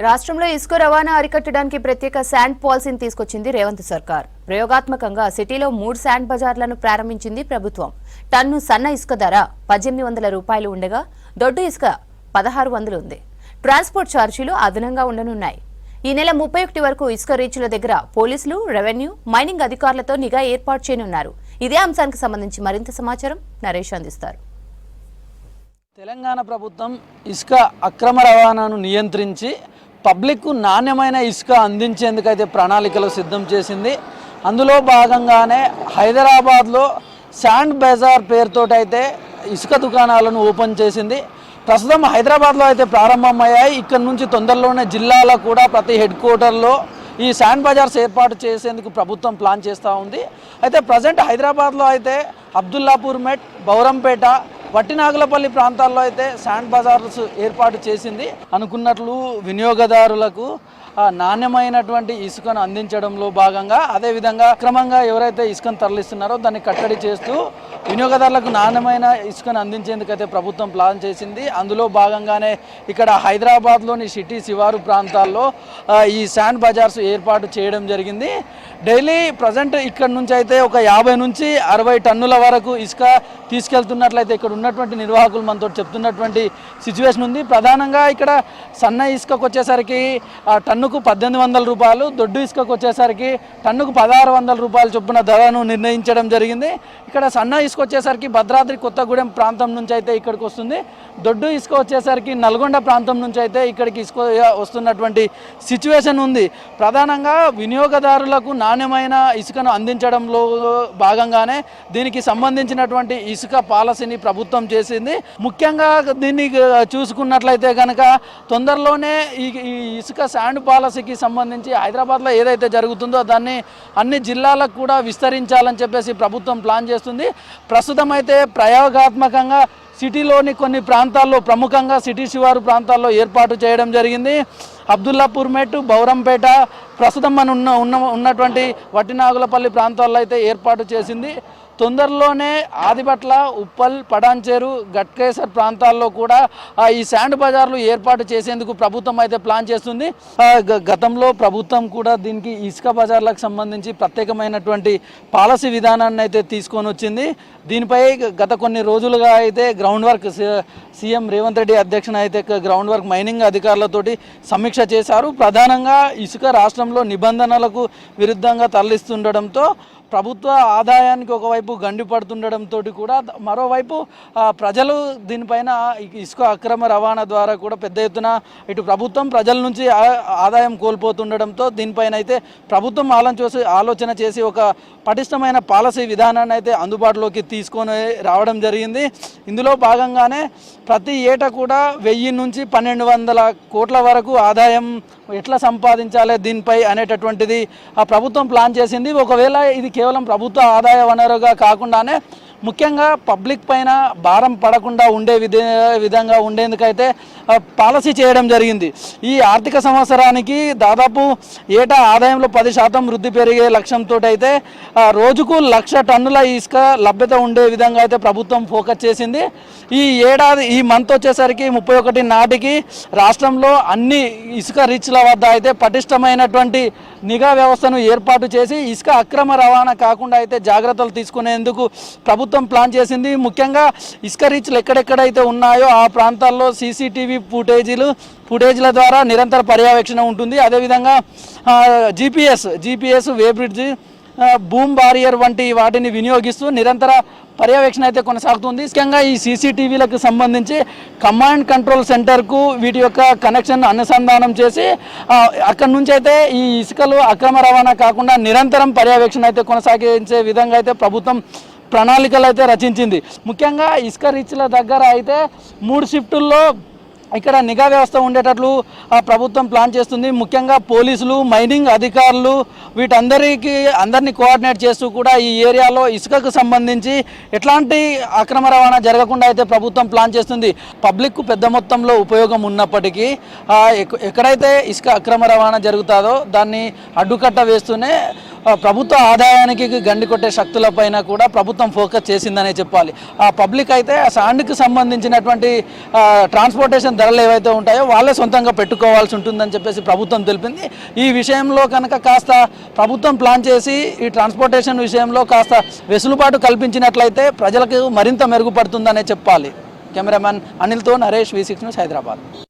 రాష్ట్రంలో ఇసుక రవాణా అరికట్టడానికి ప్రత్యేక శాండ్ పాలసీని తీసుకొచ్చింది రేవంత్ సర్కార్. ప్రయోగాత్మకంగా సిటీలో 3 శాండ్ బజార్లను ప్రారంభించింది ప్రభుత్వం. టన్ను సన్న ఇసుక ధర 1800 రూపాయలు ఉండగా దొడ్డు ఇసుక 1600 ఉంది. ట్రాన్స్పోర్ట్ ఛార్జీలు అదనంగా ఉండనున్నాయి. ఈ నెల 31 వరకు ఇసుక రీచ్ల దగ్గర పోలీసులు, రెవెన్యూ, మైనింగ్ అధికారులతో నిఘా ఏర్పాటు చేయనున్నారు. ఇదే అంశానికి సంబంధించి మరింత సమాచారం నరేష్ అందిస్తారు. తెలంగాణ ప్రభుత్వం ఇసుక అక్రమ రవాణాను నియంత్రించి పబ్లిక్కు నాణ్యమైన ఇసుక అందించేందుకైతే ప్రణాళికలు సిద్ధం చేసింది. అందులో భాగంగానే హైదరాబాద్లో శాండ్ బజార్ పేరుతోటైతే ఇసుక దుకాణాలను ఓపెన్ చేసింది. ప్రస్తుతం హైదరాబాద్లో అయితే ప్రారంభమయ్యాయి. ఇక్కడ నుంచి తొందరలోనే జిల్లాలో కూడా ప్రతి హెడ్ క్వార్టర్లో ఈ శాండ్ బజార్స్ ఏర్పాటు చేసేందుకు ప్రభుత్వం ప్లాన్ చేస్తూ ఉంది. అయితే ప్రజెంట్ హైదరాబాద్లో అయితే అబ్దుల్లాపూర్ మెట్, బౌరంపేట, వట్టినాగులపల్లి ప్రాంతాల్లో అయితే శాండ్ బజార్స్ ఏర్పాటు చేసింది. అనుకున్నట్లు వినియోగదారులకు నాణ్యమైనటువంటి ఇసుకను అందించడంలో భాగంగా అదేవిధంగా అక్రమంగా ఎవరైతే ఇసుకను తరలిస్తున్నారో దాన్ని కట్టడి చేస్తూ వినియోగదారులకు నాణ్యమైన ఇసుకను అందించేందుకైతే ప్రభుత్వం ప్లాన్ చేసింది. అందులో భాగంగానే ఇక్కడ హైదరాబాద్లోని సిటీ శివారు ప్రాంతాల్లో ఈ శాండ్ బజార్స్ ఏర్పాటు చేయడం జరిగింది. డైలీ ప్రజెంట్ ఇక్కడ నుంచి అయితే ఒక 50 నుంచి 60 టన్నుల వరకు ఇసుక తీసుకెళ్తున్నట్లయితే ఇక్కడ ఉన్నటువంటి నిర్వాహకులు మనతో చెప్తున్నటువంటి సిచ్యువేషన్ ఉంది. ప్రధానంగా ఇక్కడ సన్న ఇసుకకు వచ్చేసరికి టన్నుకు 1800 రూపాయలు, దొడ్డు ఇసుకకు వచ్చేసరికి టన్నుకు 1600 రూపాయల చొప్పున ధరను నిర్ణయించడం జరిగింది. ఇక్కడ సన్న ఇసుక వచ్చేసరికి భద్రాద్రి కొత్తగూడెం ప్రాంతం నుంచి అయితే ఇక్కడికి వస్తుంది. దొడ్డు ఇసుక వచ్చేసరికి నల్గొండ ప్రాంతం నుంచి అయితే ఇక్కడికి ఇసుక వస్తున్నటువంటి సిచ్యువేషన్ ఉంది. ప్రధానంగా వినియోగదారులకు నాణ్యమైన ఇసుకను అందించడంలో భాగంగానే దీనికి సంబంధించినటువంటి ఇసుక పాలసీని ప్రభుత్వం చేసింది. ముఖ్యంగా దీన్ని చూసుకున్నట్లయితే కనుక తొందరలోనే ఈ ఇసుక శాండ్ పాలసీకి సంబంధించి హైదరాబాద్లో ఏదైతే జరుగుతుందో దాన్ని అన్ని జిల్లాలకు కూడా విస్తరించాలని చెప్పేసి ప్రభుత్వం ప్లాన్ చేస్తుంది. ప్రస్తుతం అయితే ప్రయోగాత్మకంగా సిటీలోని కొన్ని ప్రాంతాల్లో, ప్రముఖంగా సిటీ శివారు ప్రాంతాల్లో ఏర్పాటు చేయడం జరిగింది. అబ్దుల్లాపూర్ మెట్, బౌరంపేట, ప్రస్తుతం మనం ఉన్నటువంటి వట్టినాగులపల్లి ప్రాంతాల్లో అయితే ఏర్పాటు చేసింది. తొందరలోనే ఆదిబట్ల, ఉప్పల్, పడాన్చేరు, గట్కేసర్ ప్రాంతాల్లో కూడా ఈ శాండ్ బజార్లు ఏర్పాటు చేసేందుకు ప్రభుత్వం అయితే ప్లాన్ చేస్తుంది. గతంలో ప్రభుత్వం కూడా దీనికి ఇసుక బజార్లకు సంబంధించి ప్రత్యేకమైనటువంటి పాలసీ విధానాన్ని అయితే తీసుకొని వచ్చింది. దీనిపై గత కొన్ని రోజులుగా అయితే ground work CM Revanth Reddy అధ్యక్షన అయితే గ్రౌండ్ వర్క్ మైనింగ్ అధికారులతోటి సమీక్ష చేశారు. ప్రధానంగా ఇసుక రాష్ట్రంలో నిబంధనలకు విరుద్ధంగా తరలిస్తుండడంతో ప్రభుత్వ ఆదాయానికి ఒకవైపు గండిపడుతుండడంతో కూడా మరోవైపు ప్రజలు దీనిపైన ఇసుక అక్రమ రవాణా ద్వారా కూడా పెద్ద ఎత్తున ఇటు ప్రభుత్వం ప్రజల నుంచి ఆదాయం కోల్పోతుండడంతో దీనిపైన అయితే ప్రభుత్వం ఆలోచన చేసి ఒక పటిష్టమైన పాలసీ విధానాన్ని అయితే అందుబాటులోకి తీసుకొని రావడం జరిగింది. ఇందులో భాగంగానే ప్రతి ఏటా కూడా 1000 నుంచి 1200 కోట్ల వరకు ఆదాయం ఎట్లా సంపాదించాలి దీనిపై అనేటటువంటిది ప్రభుత్వం ప్లాన్ చేసింది. ఒకవేళ ఇది కేవలం ప్రభుత్వ ఆదాయ వనరుగా కాకుండానే ముఖ్యంగా పబ్లిక్ పైన భారం పడకుండా ఉండే విధంగా ఉండేందుకైతే పాలసీ చేయడం జరిగింది. ఈ ఆర్థిక సంవత్సరానికి దాదాపు ఏటా ఆదాయంలో 10% వృద్ధి పెరిగే లక్ష్యంతో అయితే రోజుకు 1,00,000 టన్నుల ఇసుక లభ్యత ఉండే విధంగా అయితే ప్రభుత్వం ఫోకస్ చేసింది. ఈ మంత్ వచ్చేసరికి 31 నాటికి రాష్ట్రంలో అన్ని ఇసుక రీచ్ల వద్ద అయితే పటిష్టమైనటువంటి నిఘా వ్యవస్థను ఏర్పాటు చేసి ఇసుక అక్రమ రవాణా కాకుండా అయితే జాగ్రత్తలు తీసుకునేందుకు ప్రభుత్వం ప్లాన్ చేసింది. ముఖ్యంగా ఇసుక రీచ్లు ఎక్కడెక్కడైతే ఉన్నాయో ఆ ప్రాంతాల్లో CCTV ఫుటేజ్ల ద్వారా నిరంతర పర్యవేక్షణ ఉంటుంది. అదేవిధంగా GPS, వే బ్రిడ్జ్, బూమ్ బారియర్ వంటి వాటిని వినియోగిస్తూ నిరంతర పర్యవేక్షణ అయితే కొనసాగుతుంది. ముఖ్యంగా ఈ CCTVలకు సంబంధించి కమాండ్ కంట్రోల్ సెంటర్కు వీటి యొక్క కనెక్షన్ అనుసంధానం చేసి అక్కడి నుంచి అయితే ఈ ఇసుకలు అక్రమ రవాణా కాకుండా నిరంతరం పర్యవేక్షణ అయితే కొనసాగించే విధంగా అయితే ప్రభుత్వం ప్రణాళికలు అయితే రచించింది. ముఖ్యంగా ఇసుక రీచ్ల దగ్గర అయితే 3 షిఫ్టుల్లో ఇక్కడ నిఘా వ్యవస్థ ఉండేటట్లు ప్రభుత్వం ప్లాన్ చేస్తుంది. ముఖ్యంగా పోలీసులు, మైనింగ్ అధికారులు అందరినీ కోఆర్డినేట్ చేస్తూ కూడా ఈ ఏరియాలో ఇసుకకు సంబంధించి ఎట్లాంటి అక్రమ రవాణా జరగకుండా అయితే ప్రభుత్వం ప్లాన్ చేస్తుంది. పబ్లిక్కు పెద్ద మొత్తంలో ఉపయోగం ఉన్నప్పటికీ ఎక్కడైతే ఇసుక అక్రమ రవాణా జరుగుతుందో దాన్ని అడ్డుకట్ట వేస్తూనే ప్రభుత్వ ఆదాయానికి గండి కొట్టే శక్తులపైన కూడా ప్రభుత్వం ఫోకస్ చేసిందనే చెప్పాలి. ఆ పబ్లిక్ అయితే ఆ శాండ్కి సంబంధించినటువంటి ట్రాన్స్పోర్టేషన్ ధరలు ఏవైతే ఉంటాయో వాళ్ళే సొంతంగా పెట్టుకోవాల్సి ఉంటుందని చెప్పేసి ప్రభుత్వం తెలిపింది. ఈ విషయంలో కనుక కాస్త ప్రభుత్వం ప్లాన్ చేసి ఈ ట్రాన్స్పోర్టేషన్ విషయంలో కాస్త వెసులుబాటు కల్పించినట్లయితే ప్రజలకు మరింత మెరుగుపడుతుందనే చెప్పాలి. కెమెరామ్యాన్ అనిల్తో నరేష్, V6 న్యూస్, హైదరాబాద్.